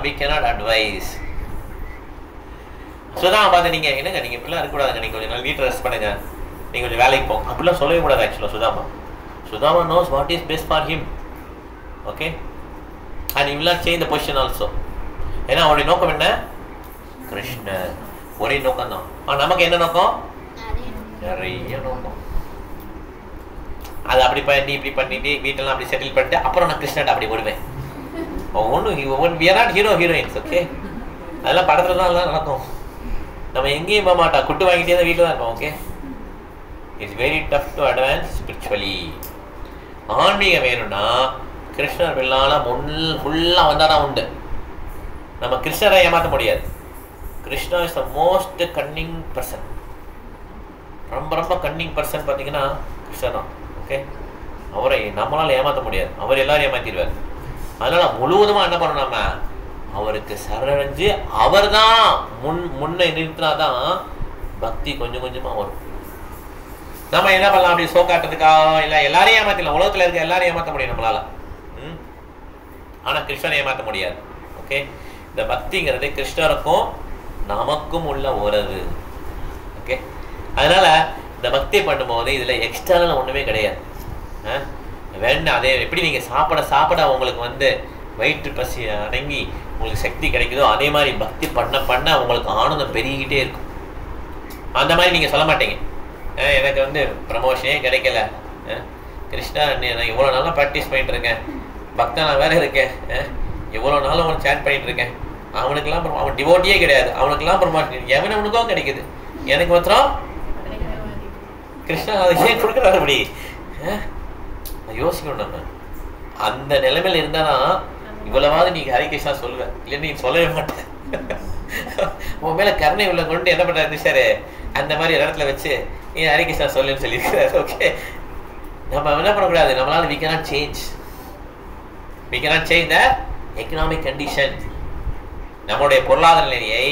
we cannot advise. சுதாமா பார்த்து நீங்கள் என்னங்க நீங்கள் இப்படிலாம் இருக்கக்கூடாதுங்க, நீங்கள் கொஞ்சம் நாள் வீட்டில் ரெஸ்ட் பண்ணுங்க, நீங்கள் கொஞ்சம் வேலைக்கு போங்க அப்படிலாம் சொல்லவே கூடாது. ஆக்சுவலாக Sudama knows what is best for him. Okay, and he will not change the position also. ஏன்னா அவருடைய நோக்கம் என்ன, கிருஷ்ணர், ஒரே நோக்கம் தான். ஆனால் நமக்கு என்ன நோக்கம், நிறைய நோக்கம். அது அப்படி பண்ணி இப்படி பண்ணிட்டு வீட்டெல்லாம் அப்படி செட்டில் பண்ணிட்டு அப்புறம் நான் கிருஷ்ணன் அப்படி வருவேன். ஒன்றும் we are not heroines. Okay, அதெல்லாம் படத்தில் தான் எல்லாம் நடக்கும். நம்ம எங்கேயும் போக மாட்டோம், குட்டு வாங்கிட்டே தான் வீட்டில் தான் இருப்போம். Okay, it's very tough to advance spiritually. ஆன்மீகம் வேணும்னா கிருஷ்ணர் பிள்ளானா ஃபுல்லாக வந்தால் தான் உண்டு. நம்ம கிருஷ்ணரை ஏமாற்ற முடியாது. Krishna is the most Canning person. ரொம்ப ரொம்ப கன்னிங் பர்சன் பார்த்தீங்கன்னா கிருஷ்ணர் தான். ஓகே, அவரை நம்மளால் ஏமாற்ற முடியாது, அவர் எல்லாரும் ஏமாற்றிடுவார். அதனால் முழுவதுமாக என்ன பண்ணணும், நம்ம அவருக்கு சரணடைஞ்சு அவர் தான் முன்னை நிறுத்தினா தான் பக்தி கொஞ்சம் கொஞ்சமா வரும். நம்ம என்ன பண்ணலாம், அப்படி சோக்காட்டுறதுக்காக இல்லை, எல்லாரையும் ஏமாத்தலாம். உலகத்துல இருக்க எல்லாரையும் ஏமாற்ற முடியும் நம்மளால. ஆனா கிருஷ்ணனை ஏமாற்ற முடியாது. ஓகே, இந்த பக்திங்கிறது கிருஷ்ணருக்கும் நமக்கும் உள்ள உறவு. ஓகே, அதனால இந்த பக்தி பண்ணும்போது இதுல எக்ஸ்டர்னல் ஒண்ணுமே கிடையாது. வேண்டாம், அதே எப்படி நீங்க சாப்பிட சாப்பிட உங்களுக்கு வயிற்று பசி அடங்கி உங்களுக்கு சக்தி கிடைக்குதோ, அதே மாதிரி பக்தி பண்ண பண்ண உங்களுக்கு ஆனந்தம் பெருகிக்கிட்டே இருக்கும். அந்த மாதிரி நீங்க சொல்ல மாட்டீங்க, எனக்கு ப்ரமோஷனே கிடைக்கல, கிருஷ்ணா நான் இவ்வளோ நாளாக ப்ராக்டிஸ் பண்ணிட்டு இருக்கேன், பக்தனா வேற இருக்கேன், எவ்வளோ நாளும் அவன் சேட் பண்ணிட்டு இருக்கேன், அவனுக்கெல்லாம் அவன் டிவோட்டியே கிடையாது, அவனுக்கெல்லாம் ப்ரமோஷன் எவனுக்கும் கிடைக்குது, எனக்கு மாத்திரம் கிருஷ்ணா அதை ஏன் கொடுக்குறாரு? அப்படி யோசிக்கணும். நம்ம அந்த நிலைமையில இருந்தானா இவ்வளவாவது நீங்க ஹரே கிருஷ்ணா சொல்லுவேன், இல்லைன்னு நீ சொல்லவே மாட்டேன். உன் மேல கருணை உள்ள கொண்டு என்ன பண்றாரு சார், அந்த மாதிரி இடத்துல வச்சு நீ ஹரே கிருஷ்ணா சொல்லுன்னு சொல்லியிருக்கிறாரு. ஓகே, நம்ம என்ன பண்ணக்கூடாது, நம்மளால we cannot change the economic condition. நம்மளுடைய பொருளாதார நிலையை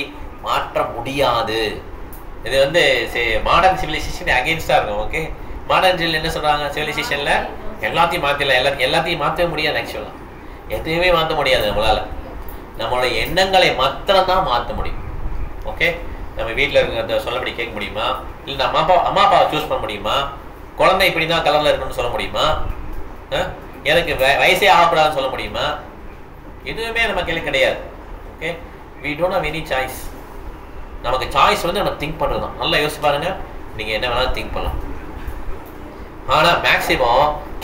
மாற்ற முடியாது. இது மாடர்ன் சிவிலைசேஷன் அகெயின்ஸ்டா இருக்கும். ஓகே, மாடர்ன் சிவில் என்ன சொல்றாங்க, சிவிலைசேஷன்ல எல்லாத்தையும் மாற்றலாம், எல்லாத்தையும் மாற்றவே முடியாது. ஆக்சுவலா எதையுமே மாற்ற முடியாது நம்மளால. நம்மளுடைய எண்ணங்களை மாத்திரம் தான் மாற்ற முடியும். ஓகே, நம்ம வீட்டில் இருக்கிறத சொல்லபடி கேட்க முடியுமா, இல்லை நம்ம அம்மா அப்பாவை சூஸ் பண்ண முடியுமா, குழந்தை இப்படி தான் கலரில் இருக்குன்னு சொல்ல முடியுமா, எனக்கு வயசே ஆகக்கூடாதுன்னு சொல்ல முடியுமா? எதுவுமே நம்ம கையில் கிடையாது. Okay, we don't have any choice. நமக்கு சாய்ஸ் நம்ம திங்க் பண்ணுறது தான். நல்லா யோசிச்சு பாருங்க, நீங்கள் என்ன வேணாலும் திங்க் பண்ணலாம். ஆனால் மேக்ஸிமம்